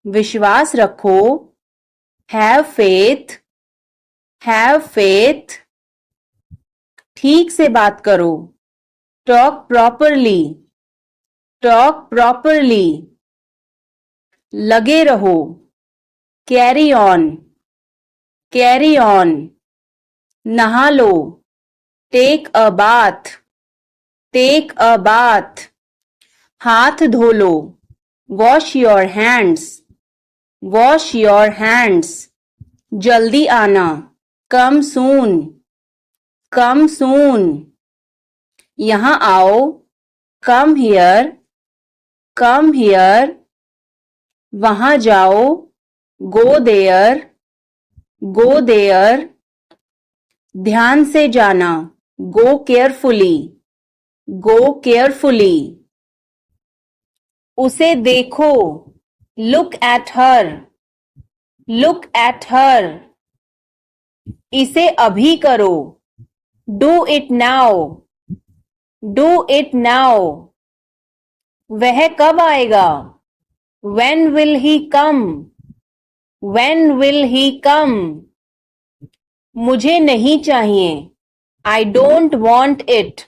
विश्वास रखो। Have faith, have faith. ठीक से बात करो। Talk properly, talk properly. लगे रहो। Carry on, carry on. नहा लो। Take a bath, take a bath. हाथ धो लो। Wash your hands, wash your hands. जल्दी आना। Come soon, come soon. यहाँ आओ। Come here, come here. वहां जाओ। Go there, go there. ध्यान से जाना। Go carefully, go carefully. उसे देखो। Look at her, look at हर। इसे अभी करो। Do it now, do it now. वह कब आएगा? When will he come? When will he come? मुझे नहीं चाहिए। I don't want it,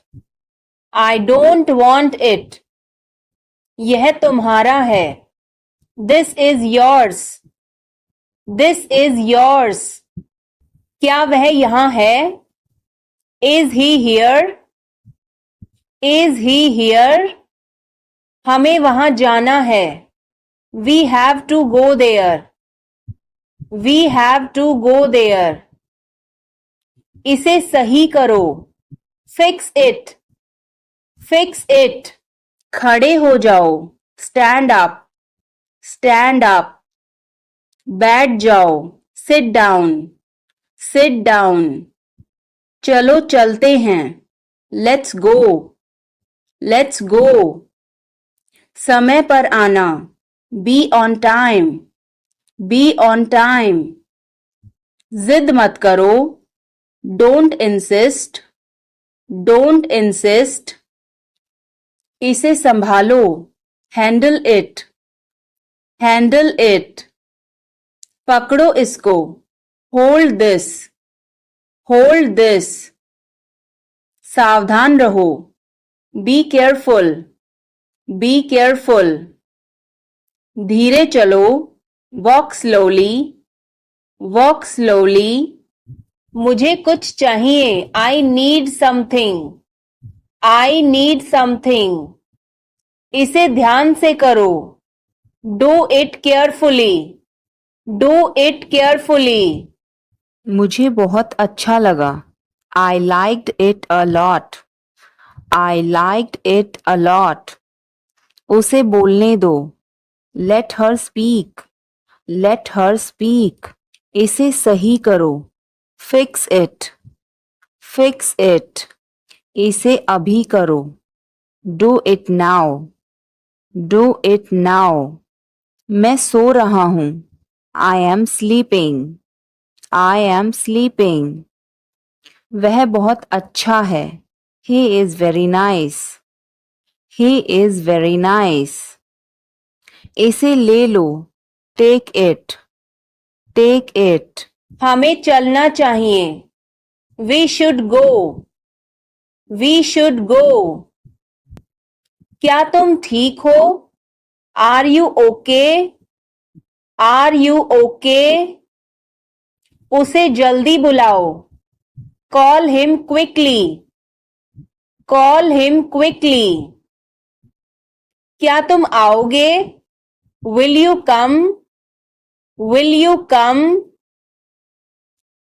I don't want it। यह तुम्हारा है। This is yours, this is yours। क्या वह यहाँ है? Is he here? Is he here? हमें वहां जाना है। We have to go there, we have to go there। इसे सही करो। Fix it, fix it। खड़े हो जाओ। Stand up, stand up। बैठ जाओ। Sit down, sit down। चलो चलते हैं। Let's go, let's go। समय पर आना। Be on time, be on time। जिद मत करो। Don't insist, don't insist। इसे संभालो। Handle it, handle it। पकड़ो इसको। Hold this, hold this। सावधान रहो। Be careful, be careful। धीरे चलो। Walk slowly, walk slowly। मुझे कुछ चाहिए। I need something, I need something। इसे ध्यान से करो। Do it carefully, do it carefully। मुझे बहुत अच्छा लगा। I liked it a lot, I liked it a lot। उसे बोलने दो। Let her speak, let her speak। इसे सही करो। Fix it, fix it। इसे अभी करो। Do it now, do it now। मैं सो रहा हूँ। I am sleeping, I am sleeping। वह बहुत अच्छा है। He is very nice, he is very nice। इसे ले लो। Take it, take it। हमें चलना चाहिए। We should go, we should go। क्या तुम ठीक हो? Are you okay? Are you okay? उसे जल्दी बुलाओ। Call him quickly, call him quickly। क्या तुम आओगे? Will you come? Will you come?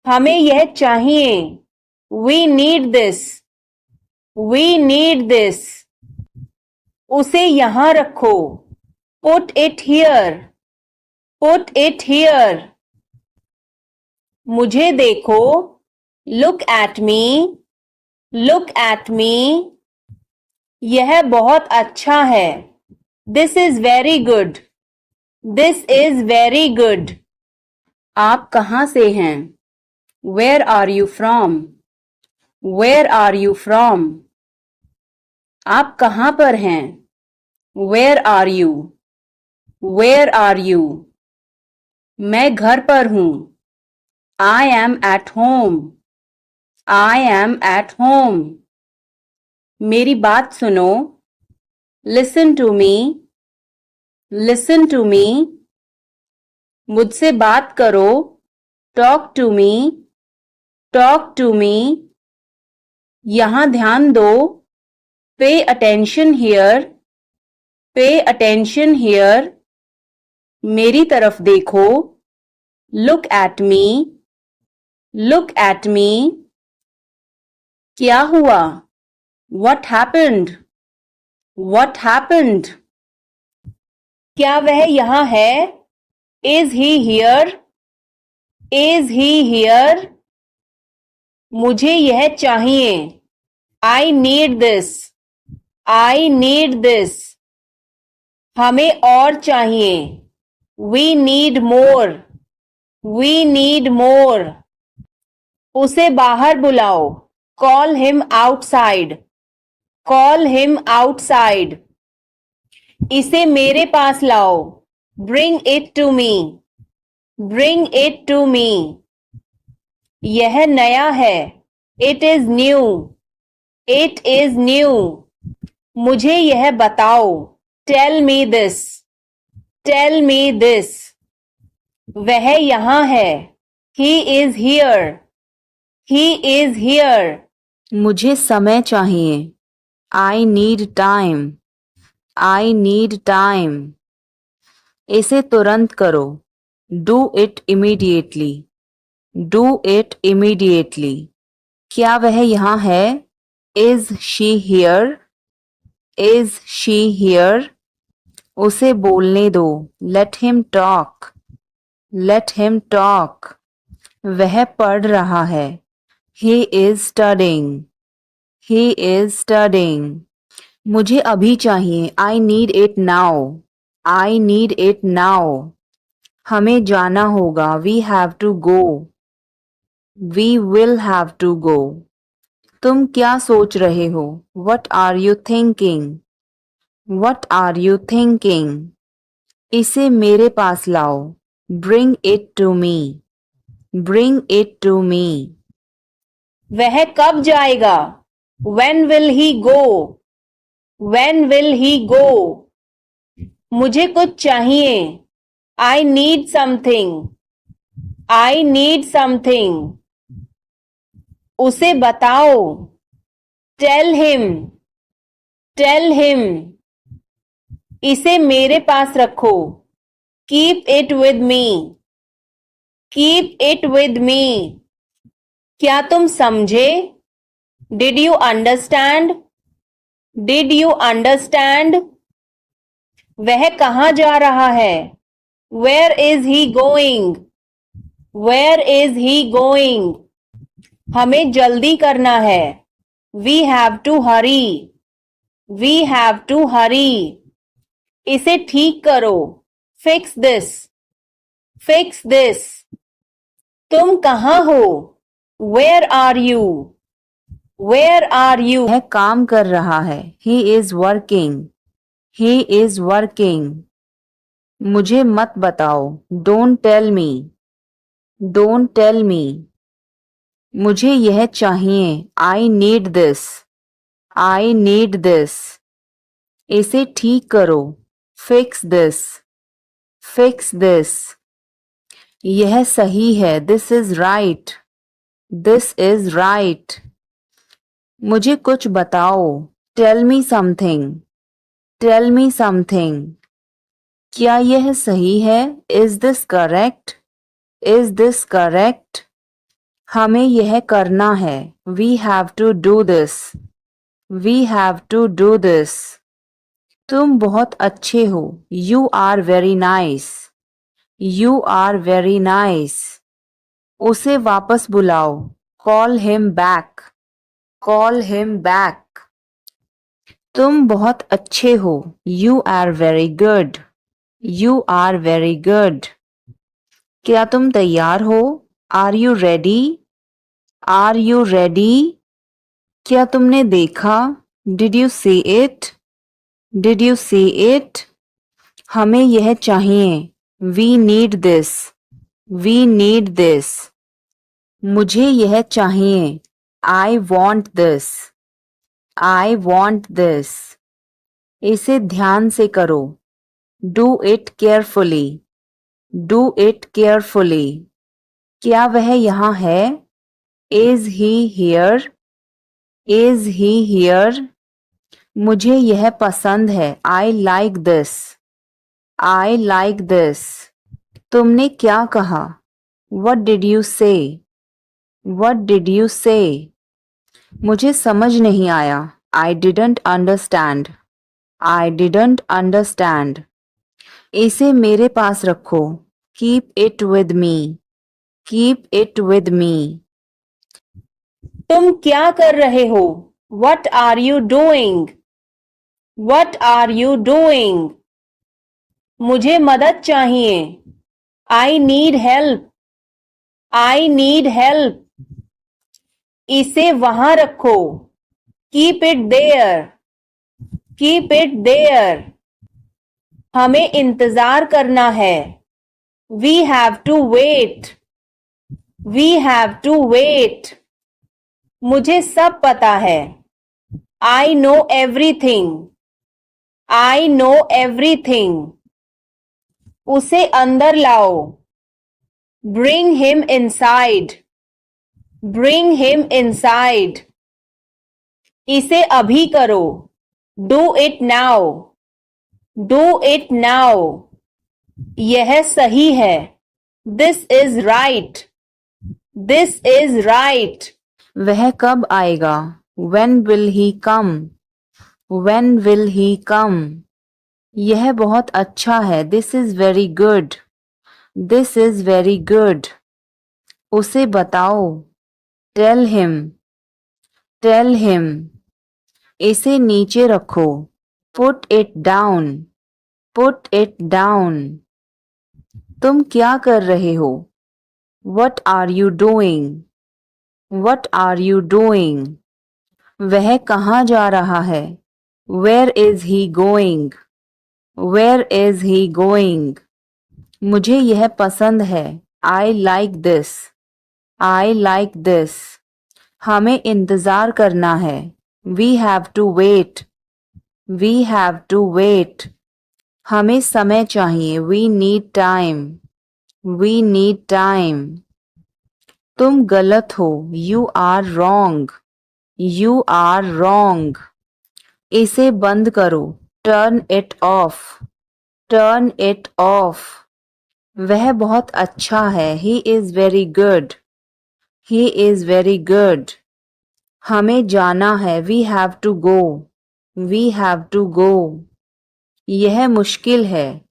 हमें यह चाहिए। We need this, we need this। उसे यहाँ रखो। Put it here, put it here। मुझे देखो। Look at me, look at me। यह बहुत अच्छा है। This is very good, this is very good। आप कहाँ से हैं? Where are you from? Where are you from? आप कहाँ पर हैं? Where are you? Where are you? मैं घर पर हूँ. I am at home. I am at home. मेरी बात सुनो. Listen to me. Listen to me. मुझसे बात करो. Talk to me. Talk to me. यहाँ ध्यान दो. Pay attention here. Pay attention here. मेरी तरफ देखो. Look at me. Look at me. क्या हुआ? What happened? What happened? क्या वह यहाँ है? Is he here? Is he here? मुझे यह चाहिए. I need this. I need this. हमें और चाहिए. We need more. We need more. उसे बाहर बुलाओ. Call him outside. Call him outside. इसे मेरे पास लाओ. Bring it to me. Bring it to me. यह नया है. It is new. It is new. मुझे यह बताओ. Tell me this. Tell me this. वह यहाँ है. He is here. He is here. मुझे समय चाहिए. I need time. I need time. इसे तुरंत करो. Do it immediately. Do it immediately. क्या वह यहाँ है? Is she here? Is she here? उसे बोलने दो. Let him talk. Let him talk. वह पढ़ रहा है. He is studying. He is studying. मुझे अभी चाहिए. I need it now. I need it now. हमें जाना होगा. We have to go. We will have to go. तुम क्या सोच रहे हो? What are you thinking? What are you thinking? इसे मेरे पास लाओ. Bring it to me. Bring it to me. वह कब जाएगा? When will he go? When will he go? मुझे कुछ चाहिए. I need something. I need something. उसे बताओ. Tell him. Tell him. इसे मेरे पास रखो. Keep it with me. Keep it with me. क्या तुम समझे? Did you understand? Did you understand? वह कहाँ जा रहा है? Where is he going? Where is he going? हमें जल्दी करना है. We have to hurry. We have to hurry. इसे ठीक करो. Fix this. Fix this. तुम कहाँ हो? Where are you? Where are you? वह काम कर रहा है. He is working. He is working. मुझे मत बताओ. Don't tell me. Don't tell me. मुझे यह चाहिए. I need this. I need this. इसे ठीक करो. Fix this. Fix this. यह सही है. This is right. This is right. मुझे कुछ बताओ. Tell me something. Tell me something. क्या यह सही है? Is this correct? Is this correct? हमें यह करना है. We have to do this. We have to do this. तुम बहुत अच्छे हो. You are very nice. You are very nice. उसे वापस बुलाओ. Call him back. Call him back. तुम बहुत अच्छे हो. You are very good. You are very good. क्या तुम तैयार हो? Are you ready? Are you ready? क्या तुमने देखा? Did you see it? Did you see it? हमें यह चाहिए. We need this. We need this. मुझे यह चाहिए. I want this. I want this. इसे ध्यान से करो. Do it carefully. Do it carefully. क्या वह यहाँ है? Is he here? Is he here? मुझे यह पसंद है. I like this. I like this. तुमने क्या कहा? What did you say? What did you say? मुझे समझ नहीं आया. I didn't understand. I didn't understand. इसे मेरे पास रखो. Keep it with me. Keep it with me. तुम क्या कर रहे हो? What are you doing? What are you doing? मुझे मदद चाहिए. I need help. I need help. इसे वहां रखो. Keep it there. Keep it there. हमें इंतजार करना है. We have to wait. We have to wait. मुझे सब पता है. I know everything. I know everything. उसे अंदर लाओ. Bring him inside. Bring him inside. इसे अभी करो. Do it now. Do it now. यह सही है. This is right. This is right. वह कब आएगा? When will he come? When will he come? यह बहुत अच्छा है. This is very good. This is very good. उसे बताओ. Tell him. Tell him. इसे नीचे रखो. Put it down. Put it down. तुम क्या कर रहे हो? What are you doing? What are you doing? वह कहाँ जा रहा है? Where is he going? Where is he going? मुझे यह पसंद है. I like this. I like this. हमें इंतजार करना है. We have to wait. We have to wait. हमें समय चाहिए. We need time. We need time. तुम गलत हो. You are wrong. You are wrong. इसे बंद करो. Turn it off. Turn it off. वह बहुत अच्छा है. He is very good. He is very good. हमें जाना है. We have to go. We have to go. यह मुश्किल है.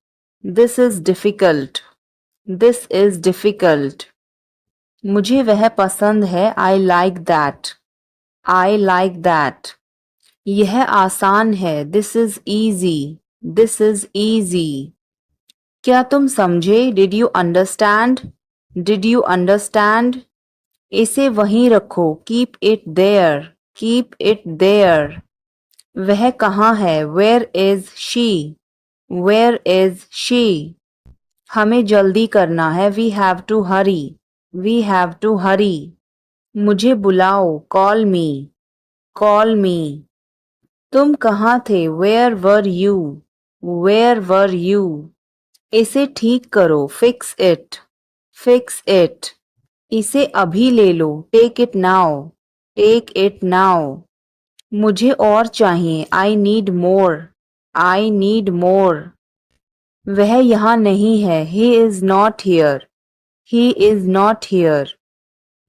This is difficult. This is difficult. मुझे वह पसंद है. I like that. I like that. यह आसान है. This is easy. This is easy. क्या तुम समझे? Did you understand? Did you understand? इसे वहीं रखो. Keep it there. Keep it there. वह कहाँ है? Where is she? Where is she? हमें जल्दी करना है. We have to hurry. We have to hurry. मुझे बुलाओ. Call me. Call me. तुम कहाँ थे? Where were you? Where were you? इसे ठीक करो. Fix it. Fix it. इसे अभी ले लो. Take it now. Take it now. मुझे और चाहिए. I need more. I need more. वह यहाँ नहीं है. He is not here. He is not here.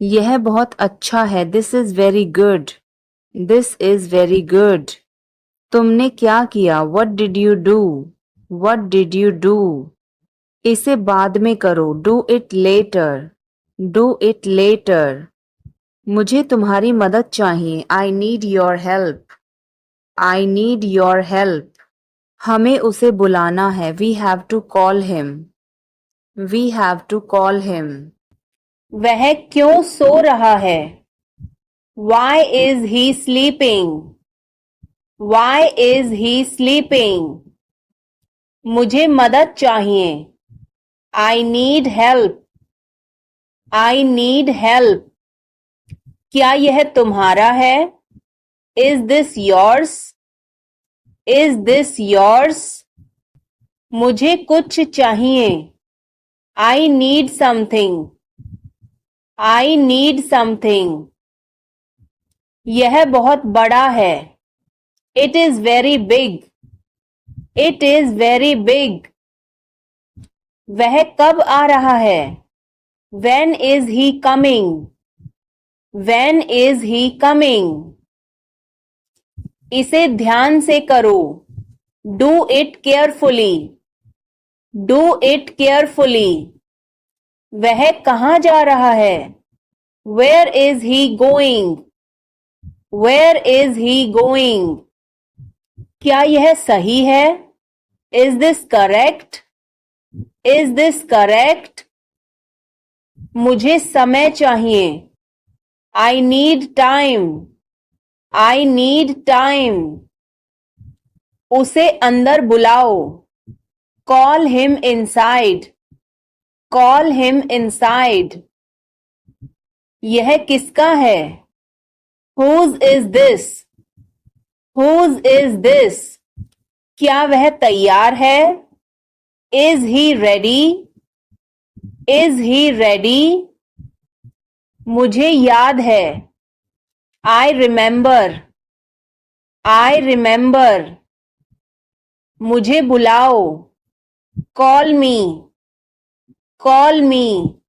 यह बहुत अच्छा है. This is very good. This is very good. तुमने क्या किया? What did you do? What did you do? इसे बाद में करो. Do it later. Do it later. मुझे तुम्हारी मदद चाहिए. I need your help. I need your help. हमें उसे बुलाना है. We have to call him. We have to call him. वह क्यों सो रहा है? Why is he sleeping? Why is he sleeping? मुझे मदद चाहिए. I need help. I need help. क्या यह तुम्हारा है? Is this yours? Is this yours? मुझे कुछ चाहिए. I need something. I need something. यह बहुत बड़ा है. It is very big. It is very big. वह कब आ रहा है? When is he coming? When is he coming? इसे ध्यान से करो. Do it carefully. Do it carefully. वह कहाँ जा रहा है? Where is he going? Where is he going? क्या यह सही है? Is this correct? Is this correct? मुझे समय चाहिए. I need time. I need time. उसे अंदर बुलाओ. Call him inside. Call him inside. यह किसका है? Whose is this? Whose is this? क्या वह तैयार है? Is he ready? Is he ready? मुझे याद है. I remember. I remember. मुझे बुलाओ. Call me. Call me.